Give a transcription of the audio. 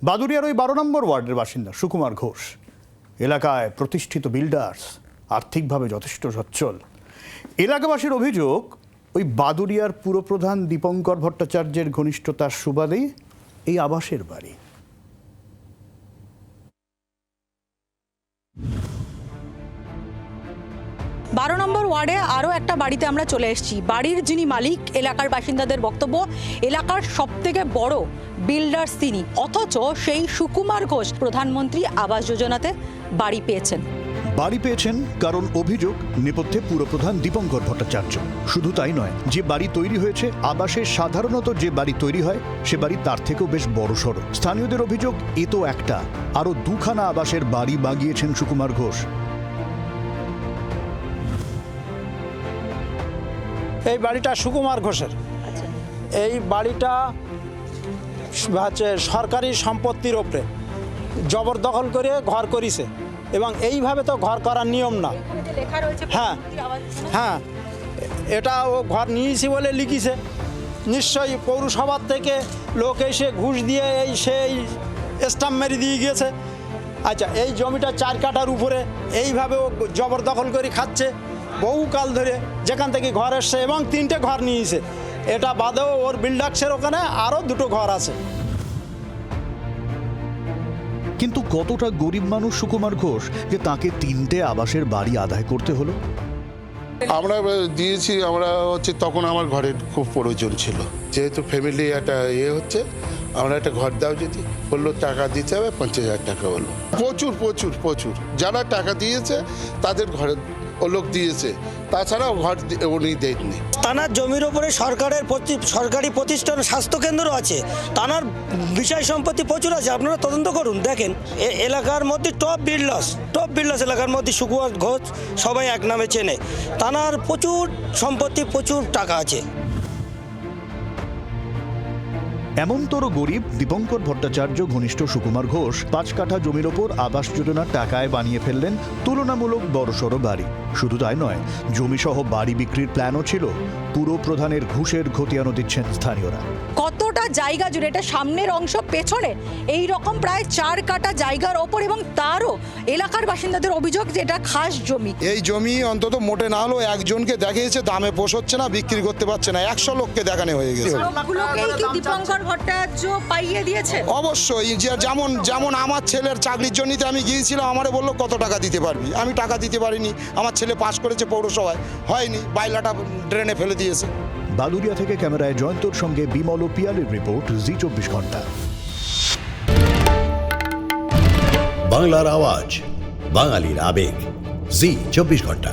বাদুড়িয়ার ওই 12 নম্বর ওয়ার্ডের বাসিন্দা সুকুমার ঘোষ। এলাকায় প্রতিষ্ঠিত বিল্ডার্স, আর্থিকভাবে যথেষ্ট সচ্ছল। এলাকাবাসীর অভিযোগ, ওই বাদুড়িয়ার পুরপ্রধান দীপঙ্কর ভট্টাচার্যের ঘনিষ্ঠতার সুবাদেই এই আবাসের বাড়ি। বারো নম্বর ওয়ার্ডে আরও একটা বাড়িতে আমরা চলে এসেছি। বাড়ির যিনি মালিক, এলাকার বাসিন্দাদের বক্তব্য, এলাকার সবথেকে বড় বিল্ডার্স তিনি, অথচ সেই সুকুমার ঘোষ প্রধানমন্ত্রী আবাস যোজনাতে বাড়ি পেয়েছেন। বাড়ি পেয়েছেন কারণ অভিযোগ নেপথ্যে পুরপ্রধান দীপঙ্কর ভট্টাচার্য। শুধু তাই নয়, যে বাড়ি তৈরি হয়েছে আবাসে সাধারণত যে বাড়ি তৈরি হয় সে বাড়ি তার থেকেও বেশ বড়সড়। স্থানীয়দের অভিযোগ, এ তো একটা, আরও দুখানা আবাসের বাড়ি বাগিয়েছেন সুকুমার ঘোষ। এই বাড়িটা সুকুমার ঘোষের। এই বাড়িটা হচ্ছে সরকারি সম্পত্তির ওপরে জবরদখল করে ঘর করিছে, এবং এইভাবে তো ঘর করার নিয়ম না। হ্যাঁ হ্যাঁ, এটা ও ঘর নিয়েছি বলে লিখিছে। নিশ্চয়ই পৌরসভার থেকে লোক এসে ঘুষ দিয়ে সেই স্টাম্প মেরে দিয়ে গিয়েছে। আচ্ছা, এই জমিটা 4 কাঠার উপরে এইভাবে ও জবরদখল করে খাচ্ছে বহুকাল ধরে, যেখান থেকে ঘর এসছে, এবং 3টে ঘর নিয়েছে। এটা বাদেও ওর বিল্ডার্সের ওখানে আরও 2টো ঘর আছে। কিন্তু কতটা গরিব মানুষ সুকুমার ঘোষ যে তাকে 3টে আবাসের বাড়ি আদায় করতে হলো? আমরা দিয়েছি, আমরা হচ্ছে তখন আমার ঘরের খুব প্রয়োজন ছিল, যেহেতু ফ্যামিলি একটা হচ্ছে, আমরা একটা ঘর দাও যদি বললো, টাকা দিতে হবে 50,000 টাকা বললো। প্রচুর প্রচুর প্রচুর যারা টাকা দিয়েছে তাদের ঘরে ও লোক দিয়েছে, তাছাড়াও ঘর উনি দেননি। তানার জমির ওপরে সরকারি প্রতিষ্ঠান, স্বাস্থ্যকেন্দ্র আছে, তানার বিষয় সম্পত্তি প্রচুর আছে। আপনারা তদন্ত করুন, দেখেন এলাকার মধ্যে টপ বিল্ডার্স এলাকার মধ্যে সুকুমার ঘোষ সবাই এক নামে চেনে। তানার প্রচুর সম্পত্তি, প্রচুর টাকা আছে। এমনতর গরিব দীপঙ্কর ভট্টাচার্য ঘনিষ্ঠ সুকুমার ঘোষ 5 কাঠা জমির ওপর আবাস যোজনার টাকায় বানিয়ে ফেললেন তুলনামূলক বড়সড় বাড়ি। শুধু তাই নয়, জমিসহ বাড়ি বিক্রির প্ল্যানও ছিল। পুরো প্রধানের ঘুষের খতিয়ানও দিচ্ছেন স্থানীয়রা। কতটা জায়গা জুড়ে, এটা সামনের অংশ, পেছনে এই রকম প্রায় 4 কাঠা জায়গার ওপর, এবং তারও এলাকার বাসিন্দাদের অভিযোগ যে এটা খাস জমি। এই জমি অন্তত মোটে না হলেও একজনকে দেখিয়েছে, দামে পোষচ্ছে না, বিক্রি করতে পারছে না। 100 লোককে দেখানো হয়ে গেছে। দীপঙ্কর ভট্টাচার্য পাইয়ে দিয়েছে। অবশ্যই, যে যেমন আমার ছেলের চাকরির জন্যই আমি গিয়েছিলাম, আমারে বললো কত টাকা দিতে পারবি, আমি টাকা দিতে পারিনি। আমার ছেলে পাস করেছে পৌরসভায়, হয়নি, বাইলাটা ড্রেনে ফেলে দিয়েছে। বাদুড়িয়া থেকে ক্যামেরায় জয়ন্তর সঙ্গে বিমল ও পিয়ালির রিপোর্ট, জি 24 ঘন্টা। বাংলার আওয়াজ, বাঙালির আবেগ, জি 24 ঘন্টা।